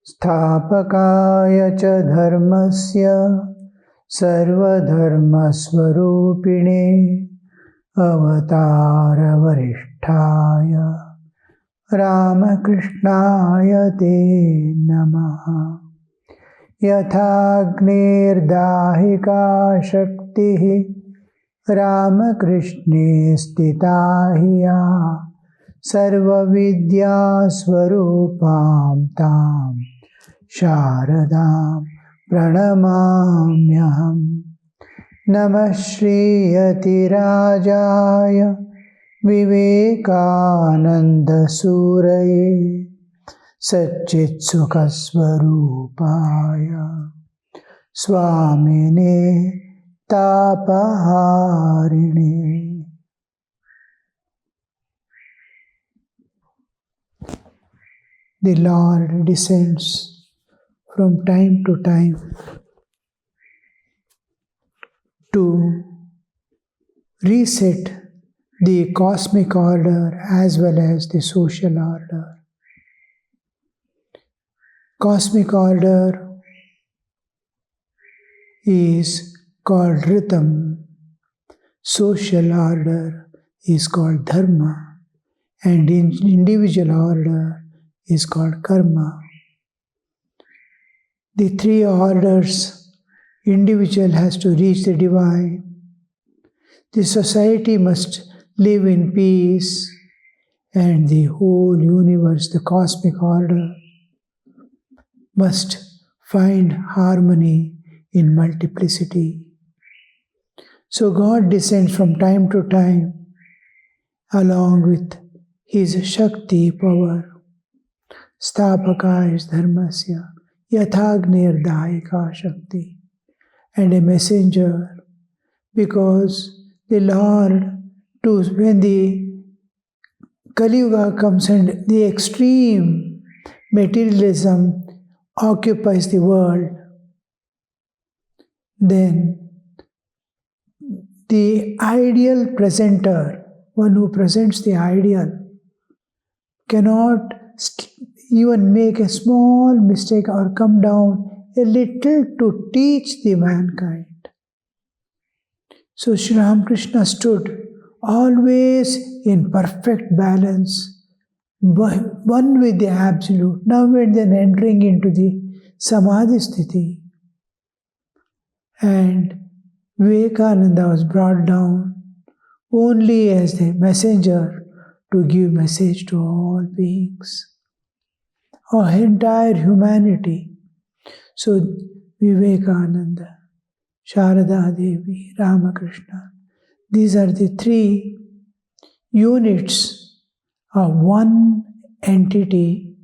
स्थापकाय च धर्मस्य सर्वधर्मस्वरूपिणे अवतारवरिष्ठाय रामकृष्णाय ते नमः। यथाग्निर्दाहिका शक्तिः रामकृष्णे स्थिता हि या सर्वविद्यास्वरूपां तां शारदां प्रणमाम्यहम्। नमः श्रीयतिराजाय विवेकानन्दसूरये सच्चित्सुखस्वरूपाय स्वामिने तापहारिणे। The Lord descends from time to time to reset the cosmic order as well as the social order. Cosmic order is called rhythm, social order is called dharma, and individual order is called karma. The three orders, individual has to reach the divine, the society must live in peace, and the whole universe, the cosmic order, must find harmony in multiplicity. So God descends from time to time along with His Shakti power. Stapaka is dharmasya, yathagner dahika shakti, and a messenger, because the Lord, when the Kali Yuga comes and the extreme materialism occupies the world, then the ideal presenter, one who presents the ideal, cannot even make a small mistake or come down a little to teach the mankind. So Sri Ramakrishna stood always in perfect balance, one with the Absolute, now and then entering into the Samadhi Sthiti. And Vivekananda was brought down only as the messenger to give message to all beings, our entire humanity. So Vivekananda, Sharada Devi, Ramakrishna, these are the three units of one entity,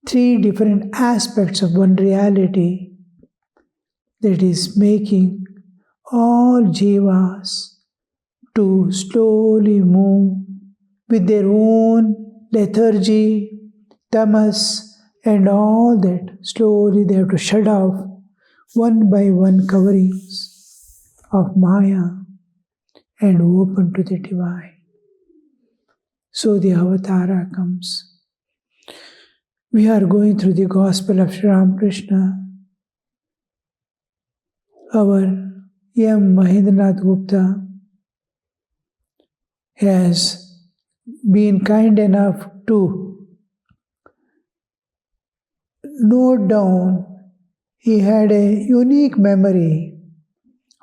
three different aspects of one reality that is making all jivas to slowly move with their own lethargy, tamas, and all that. Slowly they have to shut off one by one coverings of Maya and open to the divine. So the avatara comes. We are going through the gospel of Sri Ramakrishna. Our M. Mahendranath Gupta has been kind enough to note down. He had a unique memory,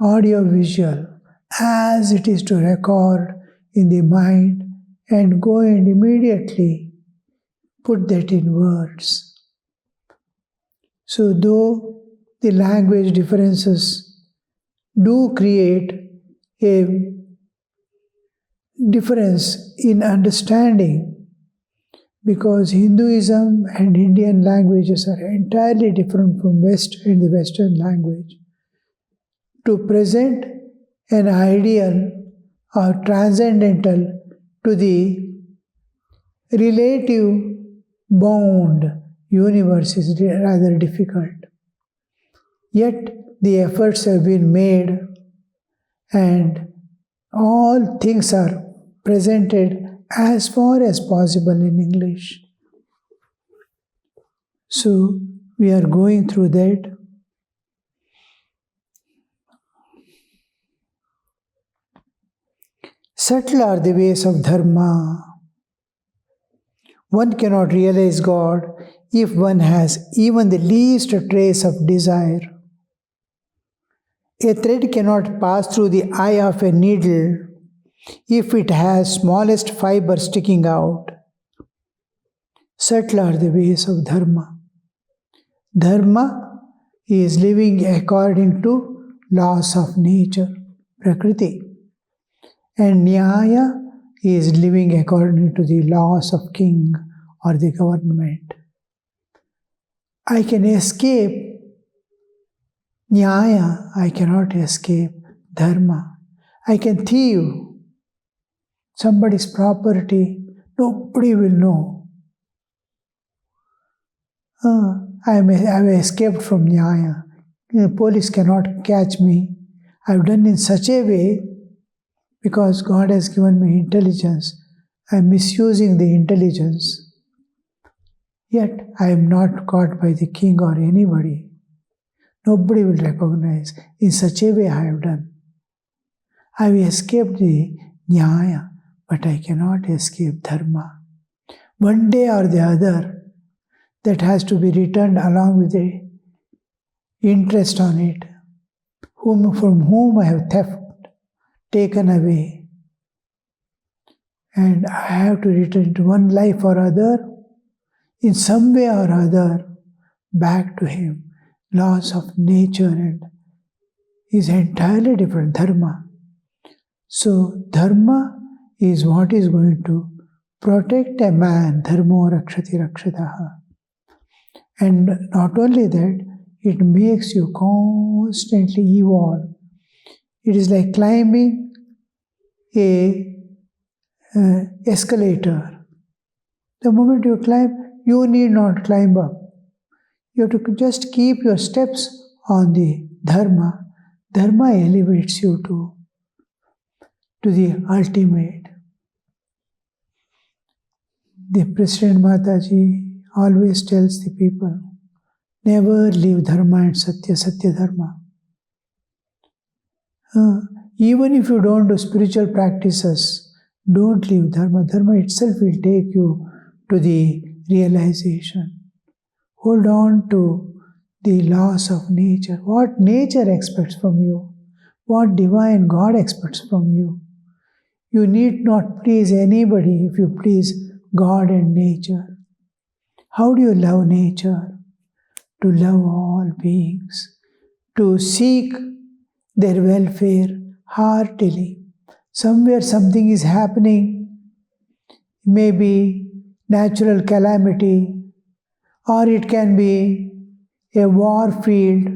audio-visual, as it is to record in the mind and go and immediately put that in words. So though the language differences do create a difference in understanding, because Hinduism and Indian languages are entirely different from West and the Western language. To present an ideal or transcendental to the relative bound universe is rather difficult. Yet the efforts have been made and all things are presented as far as possible in English. So we are going through that. Subtle are the ways of dharma. One cannot realize God if one has even the least trace of desire. A thread cannot pass through the eye of a needle if it has smallest fiber sticking out. Subtle are the ways of dharma. Dharma is living according to laws of nature, prakriti. And nyaya is living according to the laws of king or the government. I can escape nyaya, I cannot escape dharma. I can thieve somebody's property, nobody will know. I have escaped from nyaya. Police cannot catch me. I have done in such a way because God has given me intelligence. I am misusing the intelligence. Yet I am not caught by the king or anybody. Nobody will recognize. In such a way I have done. I have escaped the nyaya, but I cannot escape dharma. One day or the other, that has to be returned along with the interest on it, from whom I have theft taken away. And I have to return to one life or other, in some way or other, back to him. Laws of nature and is entirely different, dharma. So dharma is what is going to protect a man, dharmo rakshati rakshataha. And not only that, it makes you constantly evolve. It is like climbing a escalator. The moment you climb, you need not climb up. You have to just keep your steps on the dharma. Dharma elevates you to the ultimate. The President Mataji always tells the people, never leave dharma and satya dharma. Even if you don't do spiritual practices, don't leave dharma. Dharma itself will take you to the realization. Hold on to the laws of nature. What nature expects from you, what divine God expects from you. You need not please anybody if you please God and nature. How do you love nature? To love all beings, to seek their welfare heartily. Somewhere something is happening, maybe natural calamity, or it can be a war field,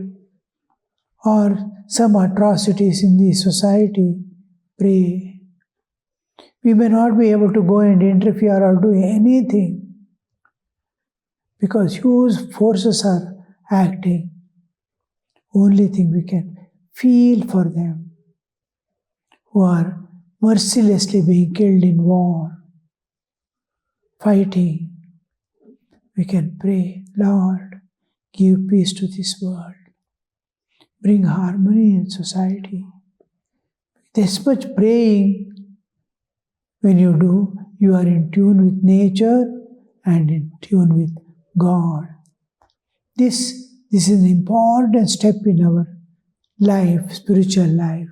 or some atrocities in the society. Pray. We may not be able to go and interfere or do anything because huge forces are acting. Only thing we can feel for them who are mercilessly being killed in war, fighting. We can pray, Lord, give peace to this world. Bring harmony in society. This much praying, when you do, you are in tune with nature and in tune with God. This is an important step in our life, spiritual life.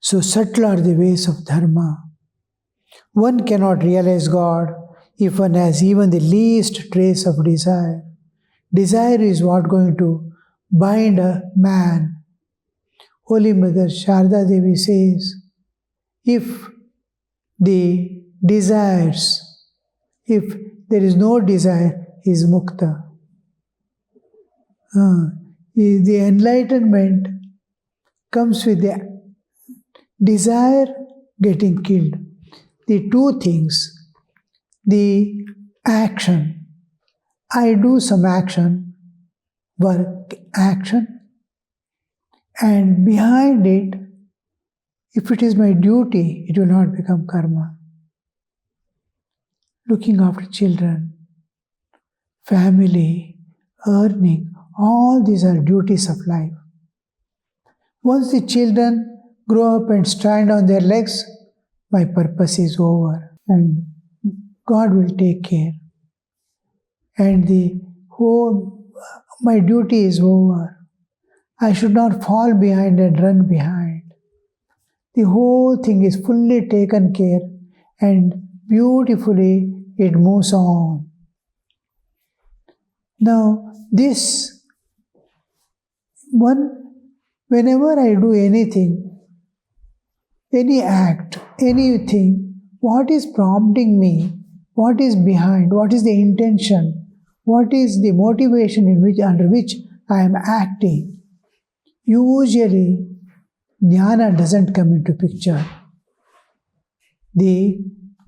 So subtle are the ways of dharma. One cannot realize God if one has even the least trace of desire. Desire is what going to bind a man. Holy Mother Sharda Devi says, if the desires, if there is no desire, is mukta. The enlightenment comes with the desire getting killed. The two things, the action. I do some action, work, action, and behind it, if it is my duty, it will not become karma. looking after children, family, earning, all these are duties of life. Once the children grow up and stand on their legs, my purpose is over and God will take care. And the whole, my duty is over. I should not fall behind and run behind. The whole thing is fully taken care and beautifully it moves on. Now, this one, whenever I do anything, any act, anything, what is prompting me, what is behind, what is the intention, what is the motivation under which I am acting, usually jnana doesn't come into picture. The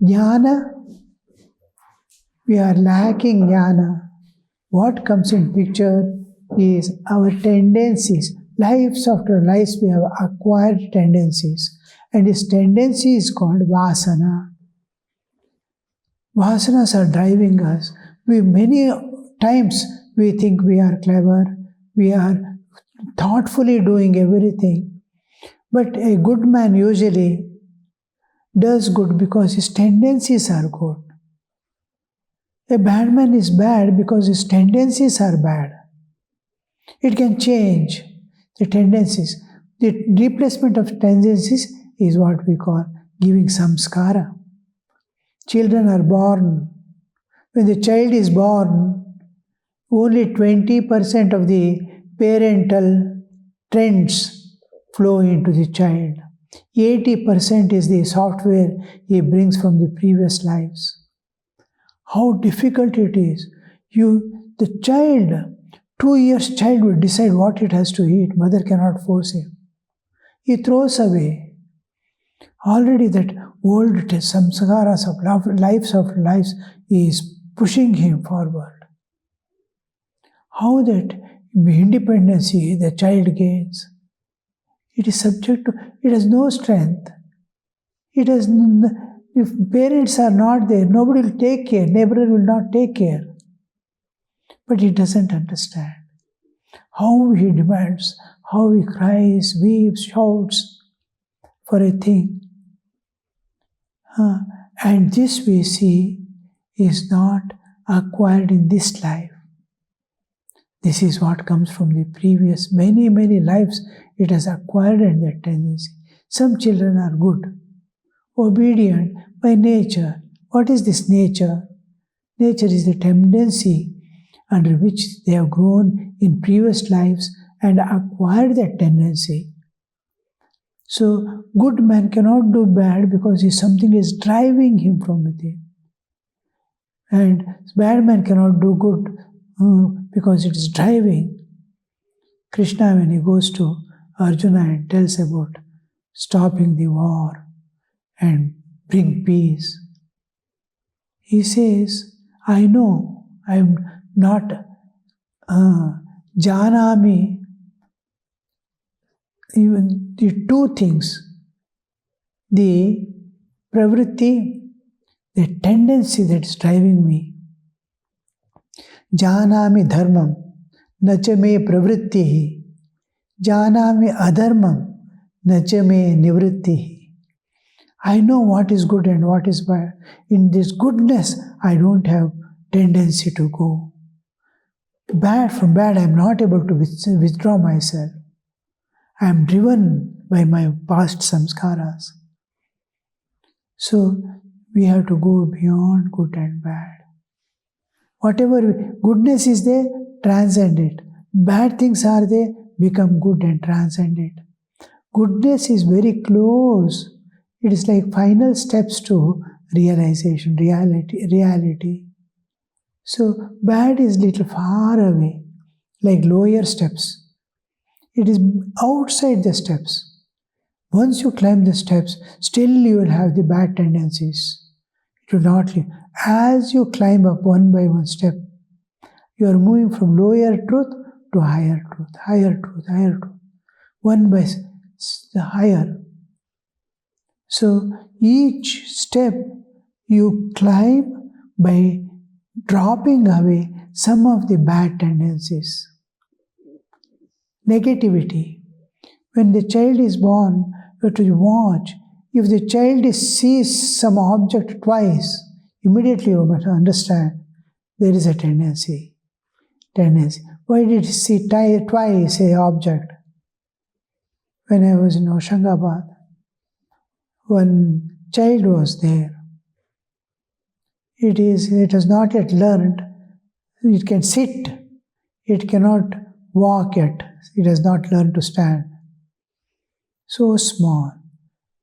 jnana, we are lacking jnana. What comes in picture is our tendencies. Lives after lives we have acquired tendencies. And this tendency is called vasana. Vasanas are driving us. Many times we think we are clever, we are thoughtfully doing everything. But a good man usually does good because his tendencies are good. A bad man is bad because his tendencies are bad. It can change the tendencies. The replacement of tendencies is what we call giving samskara. Children are born. When the child is born, only 20% of the parental trends flow into the child. 80% is the software he brings from the previous lives. How difficult it is. The child, 2 years child will decide what it has to eat. Mother cannot force him. He throws away. Already that old samskaras of lives is pushing him forward. How that independency the child gains. It is subject to, it has no strength. If parents are not there, nobody will take care, neighbor will not take care. But he doesn't understand how he demands, how he cries, weeps, shouts for a thing. And this we see is not acquired in this life. This is what comes from the previous many lives. It has acquired that tendency. Some children are good, obedient by nature. What is this nature? Nature is the tendency under which they have grown in previous lives and acquired that tendency. So, good man cannot do bad because something is driving him from within. And bad man cannot do good because it is driving. Krishna, when he goes to Arjuna and tells about stopping the war and bring peace, he says, I know, I am not janami, even the two things, the pravritti, the tendency that is driving me. Janami dharmam, nacha me pravrittihi, janami adharmam, nacha me nivrittihi. I know what is good and what is bad. In this goodness, I don't have tendency to go. From bad, I am not able to withdraw myself. I am driven by my past samskaras. So, we have to go beyond good and bad. Whatever goodness is there, transcend it. Bad things are there, become good and transcend it. Goodness is very close. It is like final steps to realization, reality. So, bad is little far away, like lower steps. It is outside the steps. Once you climb the steps, still you will have the bad tendencies. It will not leave. As you climb up one by one step, you are moving from lower truth to higher truth, higher truth, higher truth. One by the higher. So each step you climb, by dropping away some of the bad tendencies. Negativity. When the child is born, you have to watch. If the child sees some object twice, immediately you must understand there is a tendency. Why did he see twice an object? When I was in Hoshangabad, one child was there. It has not yet learned. It can sit. It cannot walk yet. It has not learned to stand. So small.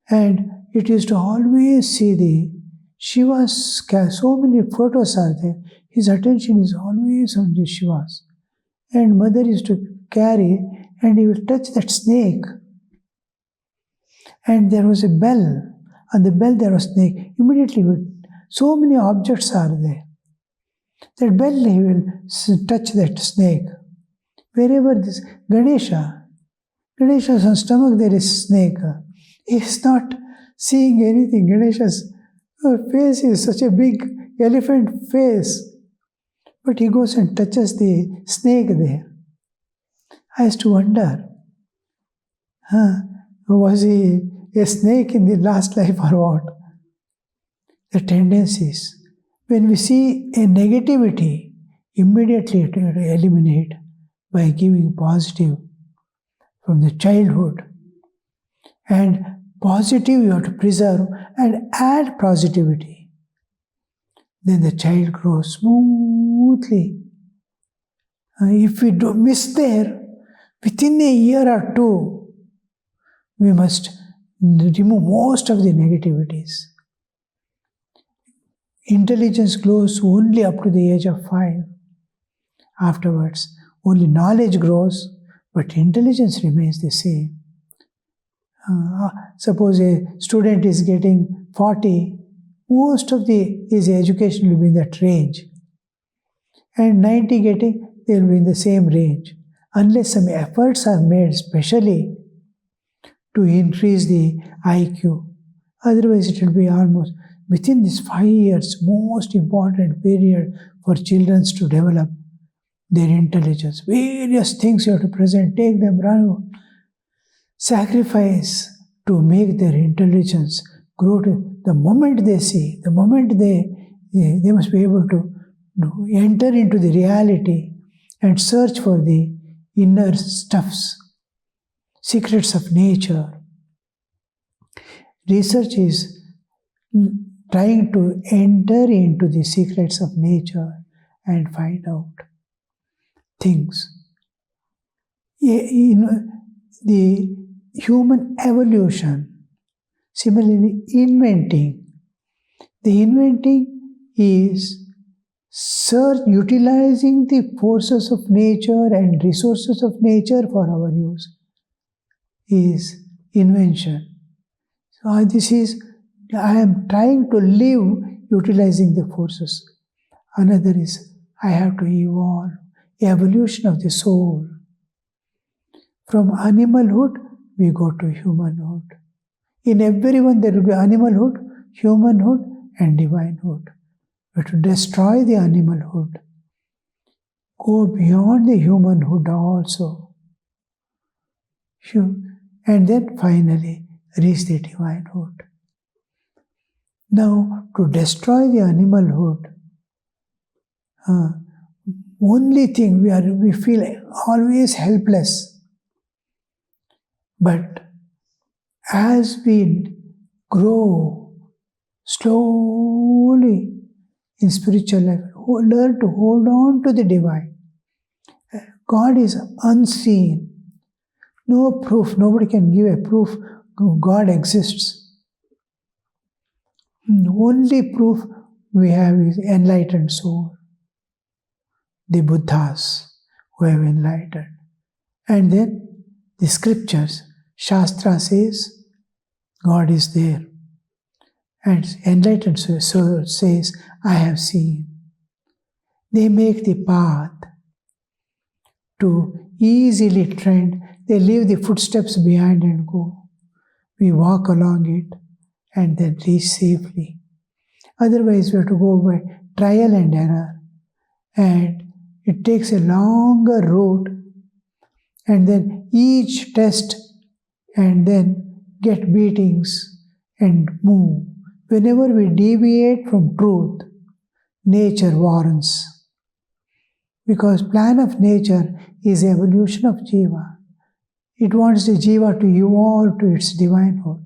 And it used to always see the Shivas. So many photos are there. His attention is always on the Shivas. And mother used to carry, and he will touch that snake. And there was a bell. On the bell there was a snake. Immediately, so many objects are there. That bell, he will touch that snake. Wherever this Ganesha's on stomach there is snake. He is not seeing anything. Ganesha's face is such a big elephant face. But he goes and touches the snake there. I used to wonder, was he a snake in the last life or what? The tendencies. When we see a negativity, immediately it will eliminate by giving positive from the childhood. And positive you have to preserve and add positivity. Then the child grows smoothly. If we do miss there, within a year or two, we must remove most of the negativities. Intelligence grows only up to the age of 5. Afterwards, only knowledge grows, but intelligence remains the same. Suppose a student is getting 40, most of his education will be in that range. And 90 getting, they will be in the same range. Unless some efforts are made specially to increase the IQ. Otherwise it will be almost within these 5 years, most important period for children to develop their intelligence. Various things you have to present, take them, run, sacrifice to make their intelligence grow. The moment they see, the moment they must be able to enter into the reality and search for the inner stuffs, secrets of nature. Research is trying to enter into the secrets of nature and find out things. In the human evolution, similarly inventing. The inventing is utilizing the forces of nature and resources of nature for our use, is invention. So I am trying to live utilizing the forces. Another is I have to evolve, evolution of the soul. From animalhood, we go to humanhood. In everyone there will be animalhood, humanhood and divinehood. We have to destroy the animalhood. Go beyond the humanhood also. And then finally reach the divinehood. Now, to destroy the animalhood, only thing we feel always helpless. But as we grow slowly in spiritual life, learn to hold on to the divine. God is unseen. No proof. Nobody can give a proof God exists. The only proof we have is enlightened soul. The Buddhas who have enlightened. And then the scriptures. Shastra says God is there. And enlightened soul says, I have seen. They make the path to easily tread. They leave the footsteps behind and go. We walk along it and then reach safely. Otherwise, we have to go by trial and error, and it takes a longer route, and then each test, and then get beatings and move. Whenever we deviate from truth, nature warns. Because plan of nature is evolution of jiva. It wants the jiva to evolve to its divinehood.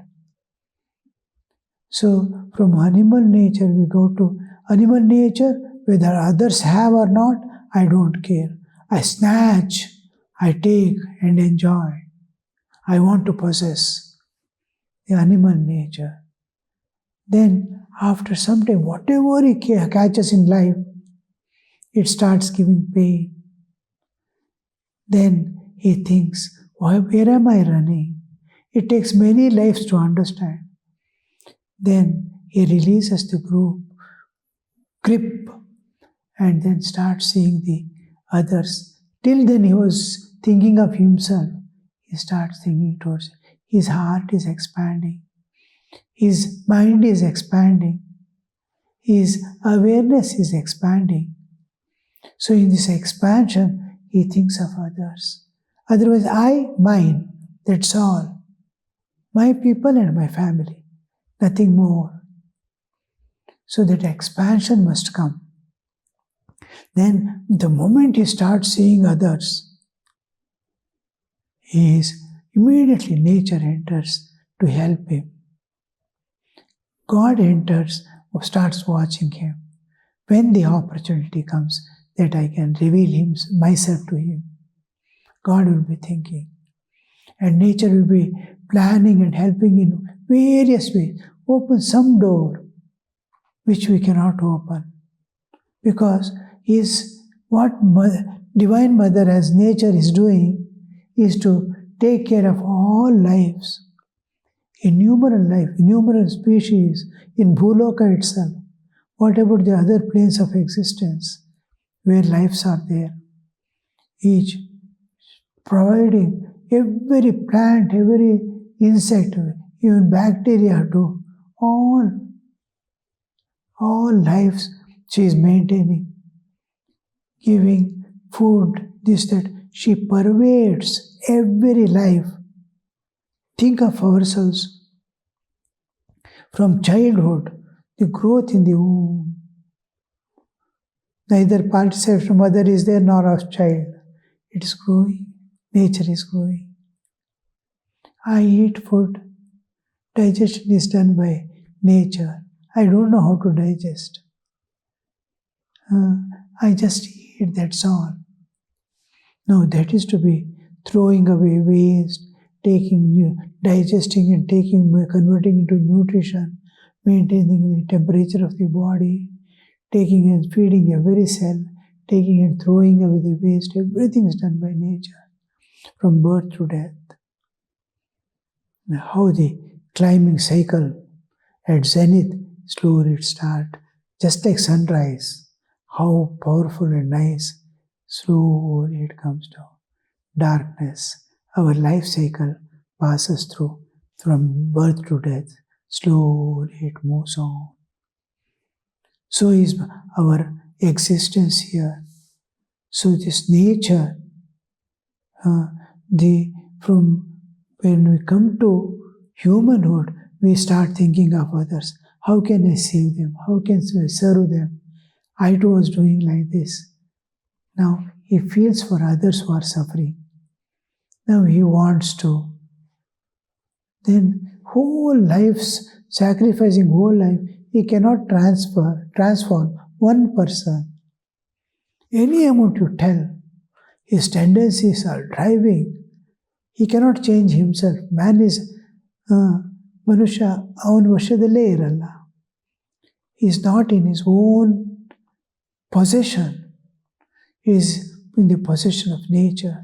So from animal nature we go to animal nature, whether others have or not, I don't care. I snatch, I take and enjoy. I want to possess the animal nature. Then after some time, whatever he catches in life, it starts giving pain. Then he thinks, where am I running? It takes many lives to understand. Then he releases the grip and then starts seeing the others. Till then he was thinking of himself. He starts thinking towards his heart is expanding. His mind is expanding. His awareness is expanding. So in this expansion, he thinks of others. Otherwise, mine, that's all. My people and my family, nothing more. So that expansion must come. Then the moment he starts seeing others, immediately nature enters to help him. God enters or starts watching him. When the opportunity comes that I can reveal myself to him, God will be thinking. And nature will be planning and helping in various ways. Open some door which we cannot open. Because what Divine Mother as nature is doing is to take care of all lives. Innumerable species in Bhuloka itself. What about the other planes of existence where lives are there? Each providing every plant, every insect, even bacteria to all lives she is maintaining, giving food, this, that. She pervades every life. Think of ourselves from childhood, the growth in the womb. Neither participation from mother is there nor of child. It is growing. Nature is growing. I eat food. Digestion is done by nature. I don't know how to digest. I just eat, that's all. No, that is to be throwing away waste, digesting and converting into nutrition, maintaining the temperature of the body, taking and feeding every cell, taking and throwing away the waste. Everything is done by nature, from birth to death. Now, how the climbing cycle at zenith, slowly it starts, just like sunrise. How powerful and nice. Slowly it comes down. Darkness. Our life cycle passes through from birth to death. Slowly it moves on. So is our existence here. So this nature, from when we come to humanhood, we start thinking of others. How can I save them? How can I serve them? I too was doing like this. Now he feels for others who are suffering. Now he wants to. Then whole lives, sacrificing whole life, he cannot transform one person. Any amount you tell, his tendencies are driving. He cannot change himself. Man is Manusha avana vashadalle iralla. He is not in his own possession. He is in the possession of nature.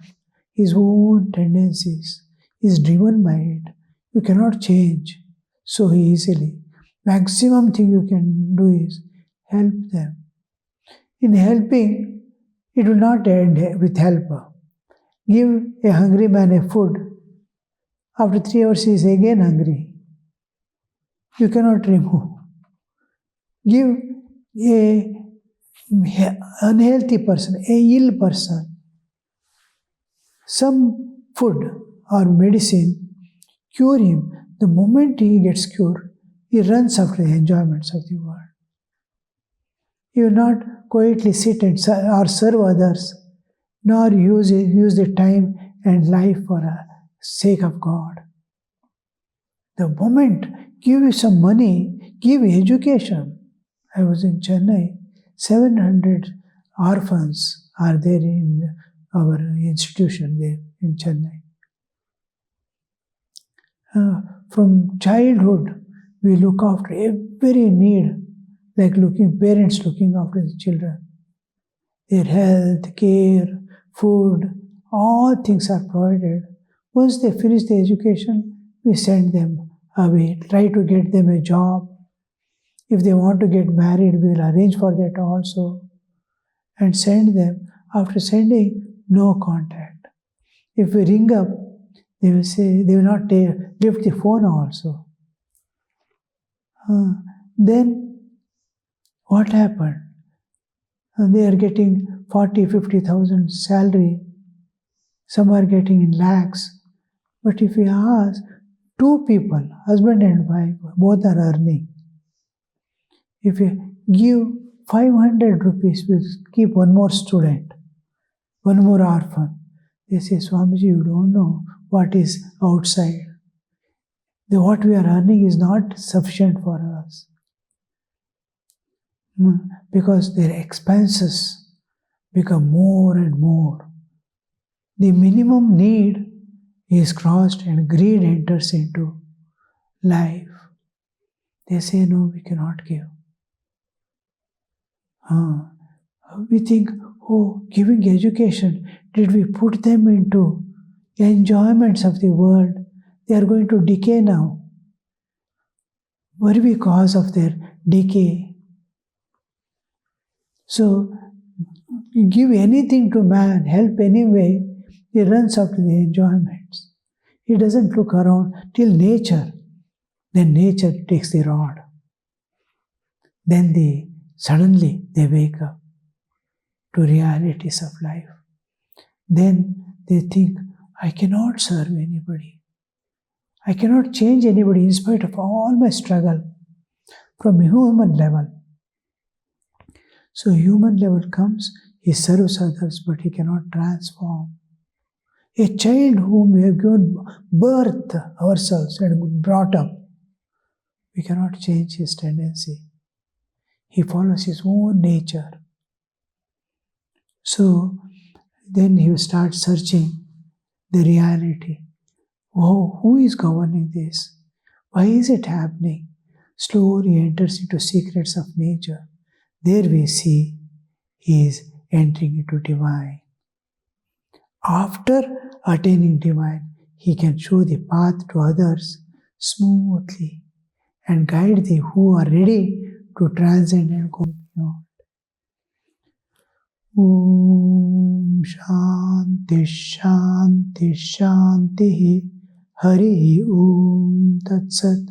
His own tendencies. He is driven by it. You cannot change so easily. Maximum thing you can do is help them. In helping, it will not end with help. Give a hungry man a food. After 3 hours, he is again hungry. You cannot remove. Give a unhealthy person, a ill person, some food or medicine cure him. The moment he gets cured, he runs after the enjoyments of the world. He will not quietly sit and or serve others, nor use the time and life for the sake of God. The moment, give you some money, give education. I was in Chennai, 700 orphans are there in our institution there in Chennai. From childhood, we look after every need, like parents looking after the children. Their health, care, food, all things are provided. Once they finish the education, we send them away, try to get them a job. If they want to get married, we will arrange for that also and send them. After sending, no contact. If we ring up, they will say, they will not lift the phone also. Then what happened? They are getting 40, 50,000 salary. Some are getting in lakhs. But if we ask, two people, husband and wife, both are earning. If you give 500 rupees, we'll keep one more student, one more orphan. They say, Swamiji, you don't know what is outside. What we are earning is not sufficient for us. Because their expenses become more and more. The minimum need is crossed and greed enters into life. They say, no, we cannot give. We think, giving education, did we put them into enjoyments of the world? They are going to decay now. What is the cause of their decay? So, you give anything to man, help anyway, he runs after the enjoyments. He doesn't look around till nature. Then nature takes the rod. Then suddenly they wake up to realities of life. Then they think, I cannot serve anybody. I cannot change anybody in spite of all my struggle from a human level. So human level comes, he serves others, but he cannot transform. A child whom we have given birth ourselves and brought up, we cannot change his tendency. He follows his own nature. So then he will start searching the reality. Who is governing this? Why is it happening? Slowly he enters into secrets of nature. There we see he is entering into divine. After attaining divine, he can show the path to others smoothly and guide thee who are ready to transcend and go beyond. Om Shanti Shanti Shanti Hari Om Tat Sat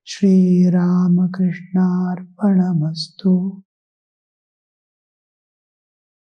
Shri Ramakrishna Arpanamastu.